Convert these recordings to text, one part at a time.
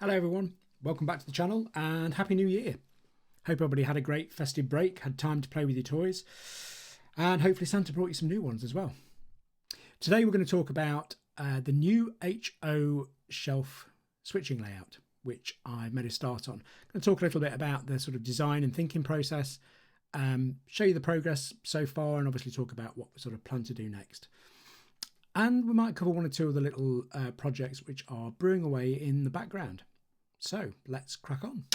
Hello everyone, welcome back to the channel and Happy New Year. Hope everybody had a great festive break, had time to play with your toys, and hopefully Santa brought you some new ones as well. Today we're going to talk about the new HO shelf switching layout, which I made a start on. I'm going to talk a little bit about the sort of design and thinking process, show you the progress so far, and obviously talk about what we sort of plan to do next. And we might cover one or two of the little projects which are brewing away in the background. So let's crack on.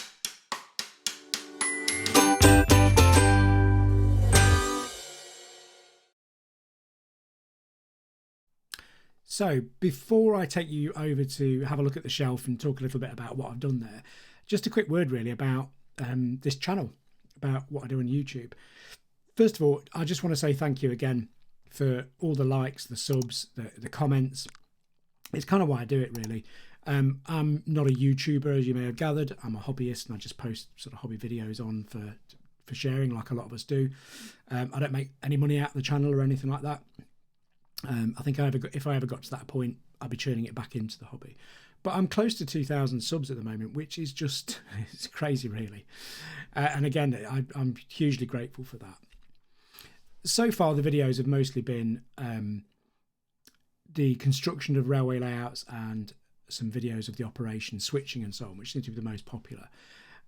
So before I take you over to have a look at the shelf and talk a little bit about what I've done there, just a quick word really about this channel, about what I do on YouTube. First of all, I just want to say thank you again for all the likes, the subs, the comments. It's kind of why I do it really. I'm not a YouTuber, as you may have gathered. I'm a hobbyist and I just post sort of hobby videos on for sharing like a lot of us do. I don't make any money out of the channel or anything like that. I think if I ever got to that point, I'd be churning it back into the hobby. But I'm close to 2,000 subs at the moment, which is just, it's crazy really. And again, I'm hugely grateful for that. So far, the videos have mostly been the construction of railway layouts and some videos of the operation, switching and so on, which seem to be the most popular.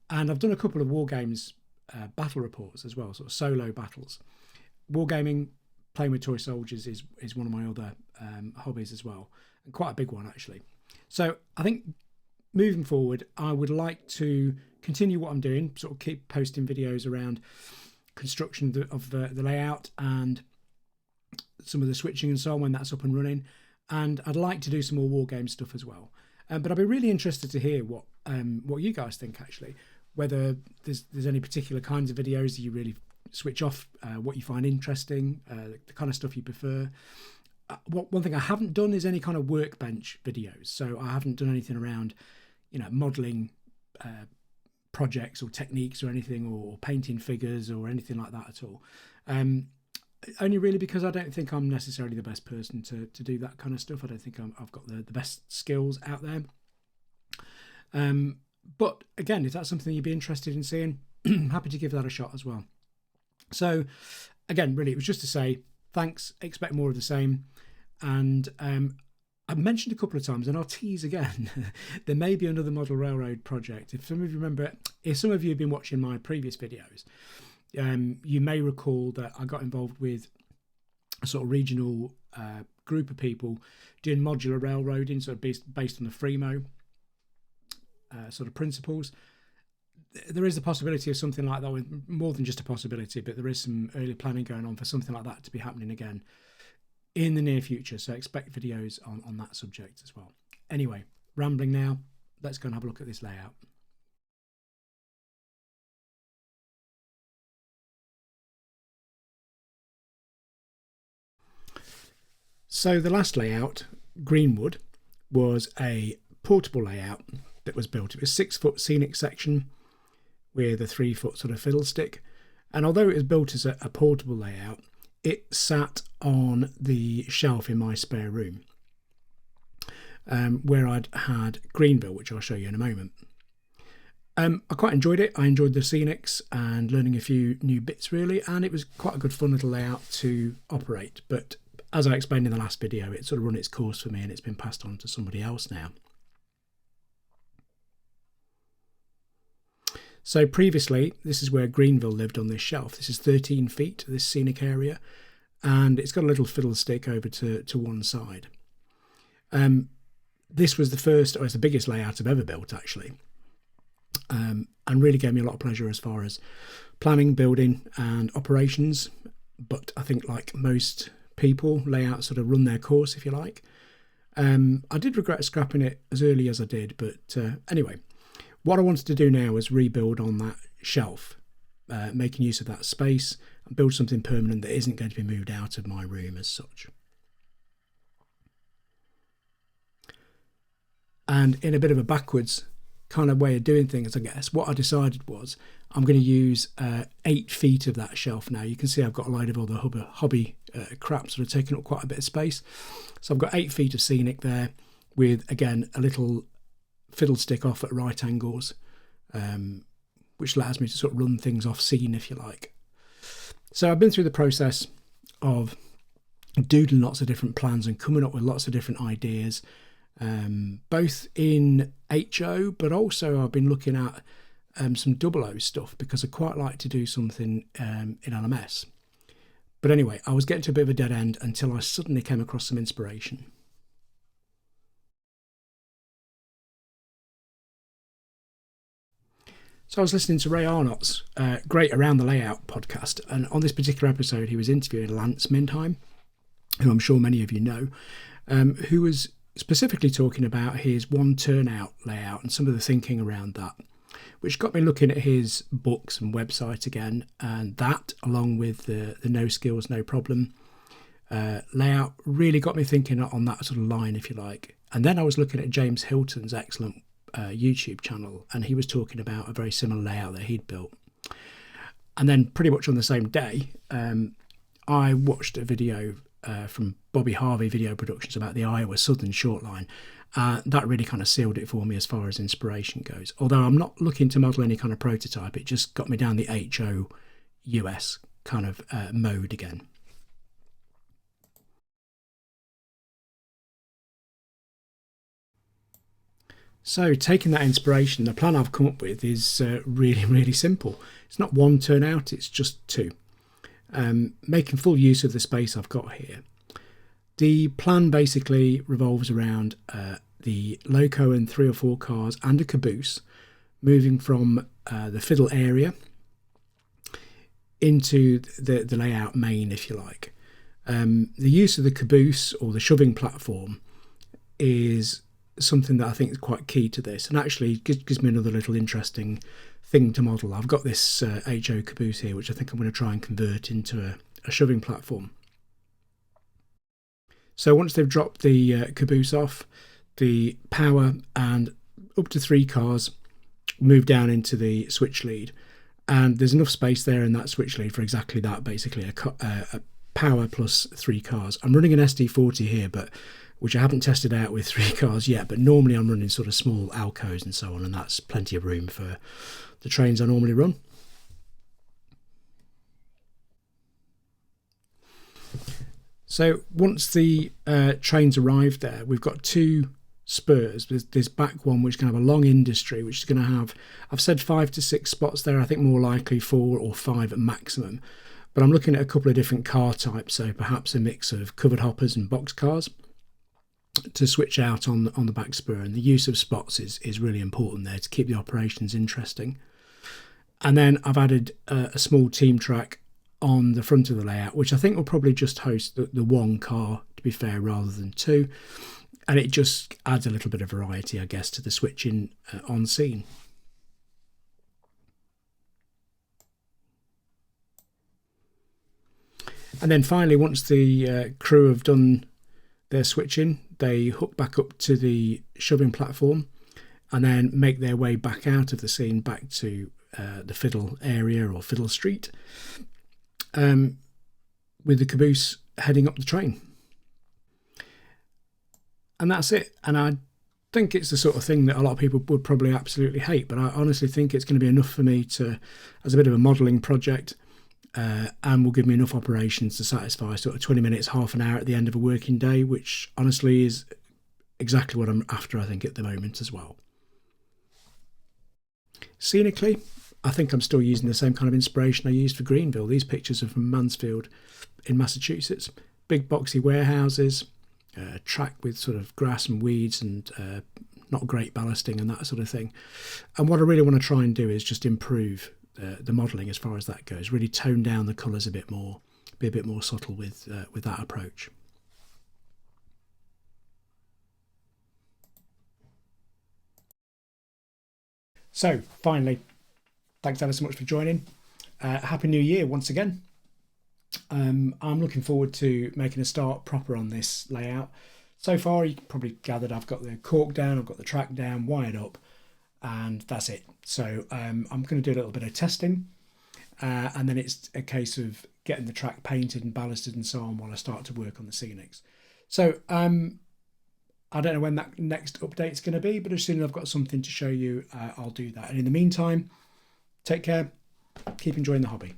And I've done a couple of Wargames battle reports as well, sort of solo battles. Wargaming, playing with toy soldiers is one of my other hobbies as well, and quite a big one actually. So I think moving forward, I would like to continue what I'm doing, sort of keep posting videos around construction of the layout and some of the switching and so on when that's up and running. And I'd like to do some more Wargame stuff as well. But I'd be really interested to hear what you guys think actually, whether there's any particular kinds of videos that you really switch off, what you find interesting, the kind of stuff you prefer. One thing I haven't done is any kind of workbench videos. So I haven't done anything around, modelling projects or techniques or anything, or painting figures or anything like that at all. Only really because I don't think I'm necessarily the best person to do that kind of stuff. I don't think I've got the best skills out there. But again, if that's something you'd be interested in seeing, I'm happy to give that a shot as well. So again, really, it was just to say thanks, expect more of the same. And I've mentioned a couple of times, and I'll tease again, there may be another model railroad project. If some of you remember, if some of you have been watching my previous videos, you may recall that I got involved with a sort of regional group of people doing modular railroading, sort of based on the Fremo sort of principles. There is a possibility of something like that, with more than just a possibility, but there is some early planning going on for something like that to be happening again in the near future. So expect videos on that subject as well. Anyway, rambling now, let's go and have a look at this layout. So the last layout, Greenwood, was a portable layout that was built. It was 6-foot Scenic section with a 3-foot sort of fiddlestick. And although it was built as a portable layout, it sat on the shelf in my spare room where I'd had Greenville, which I'll show you in a moment. I quite enjoyed it. I enjoyed the Scenics and learning a few new bits really, and it was quite a good fun little layout to operate. But as I explained in the last video, it sort of run its course for me and it's been passed on to somebody else now. So previously, this is where Greenville lived on this shelf. This is 13 feet, this Scenic area, and it's got a little fiddlestick over to one side. This was the first, or it's the biggest layout I've ever built actually, and really gave me a lot of pleasure as far as planning, building and operations. But I think like most people, layouts sort of run their course, if you like. I did regret scrapping it as early as I did, but anyway, what I wanted to do now was rebuild on that shelf, making use of that space and build something permanent that isn't going to be moved out of my room as such. And in a bit of a backwards kind of way of doing things, I guess, what I decided was I'm going to use 8 feet of that shelf now. You can see I've got a load of other hobby crap sort of taking up quite a bit of space. So I've got 8 feet of Scenic there with, again, a little fiddlestick off at right angles, which allows me to sort of run things off scene, if you like. So I've been through the process of doodling lots of different plans and coming up with lots of different ideas, both in HO, but also I've been looking at some 00 stuff, because I quite like to do something in LMS. But anyway, I was getting to a bit of a dead end until I suddenly came across some inspiration. So I was listening to Ray Arnott's great Around the Layout podcast, and on this particular episode he was interviewing Lance Mindheim, who I'm sure many of you know, who was specifically talking about his one turnout layout and some of the thinking around that, which got me looking at his books and website again, and that, along with the No Skills, No Problem layout, really got me thinking on that sort of line, if you like. And then I was looking at James Hilton's excellent YouTube channel, and he was talking about a very similar layout that he'd built. And then pretty much on the same day, I watched a video from Bobby Harvey Video Productions about the Iowa Southern Shortline. That really kind of sealed it for me as far as inspiration goes. Although I'm not looking to model any kind of prototype, it just got me down the HO US kind of mode again. So taking that inspiration, the plan I've come up with is really, really simple. It's not one turnout, it's just two. Making full use of the space I've got here. The plan basically revolves around the loco and 3 or 4 cars and a caboose moving from the fiddle area into the layout main, if you like. The use of the caboose or the shoving platform is something that I think is quite key to this, and actually gives me another little interesting thing to model. I've got this HO caboose here, which I think I'm going to try and convert into a shoving platform. So once they've dropped the caboose off, the power and up to 3 cars move down into the switch lead, and there's enough space there in that switch lead for exactly that, basically a power plus 3 cars. I'm running an SD40 here, which I haven't tested out with 3 cars yet, but normally I'm running sort of small alcos and so on, and that's plenty of room for the trains I normally run. So once the trains arrive there, we've got 2 spurs. There's this back one which can have a long industry, which is going to have, I've said 5 to 6 spots there, I think more likely 4 or 5 at maximum. But I'm looking at a couple of different car types, so perhaps a mix of covered hoppers and box cars to switch out on the back spur, and the use of spots is really important there to keep the operations interesting. And then I've added a small team track on the front of the layout, which I think will probably just host the 1 car, to be fair, rather than 2, and it just adds a little bit of variety, I guess, to the switching on scene. And then finally, once the crew have done their switching, they hook back up to the shoving platform and then make their way back out of the scene, back to the fiddle area or fiddle street, with the caboose heading up the train. And that's it. And I think it's the sort of thing that a lot of people would probably absolutely hate, but I honestly think it's going to be enough for me as a bit of a modelling project, and will give me enough operations to satisfy sort of 20 minutes, half an hour at the end of a working day, which honestly is exactly what I'm after, I think, at the moment as well. Scenically, I think I'm still using the same kind of inspiration I used for Greenville. These pictures are from Mansfield in Massachusetts. Big boxy warehouses, track with sort of grass and weeds and not great ballasting and that sort of thing. And what I really want to try and do is just improve the modelling as far as that goes, really tone down the colours a bit more, be a bit more subtle with that approach. So finally, thanks ever so much for joining. Happy New Year once again. I'm looking forward to making a start proper on this layout. So far, you can probably gathered I've got the cork down, I've got the track down, wired up, and that's it. So I'm going to do a little bit of testing, and then it's a case of getting the track painted and ballasted and so on while I start to work on the Scenics. So I I don't know when that next update's going to be, but as soon as I've got something to show you, I'll do that. And in the meantime, take care, keep enjoying the hobby.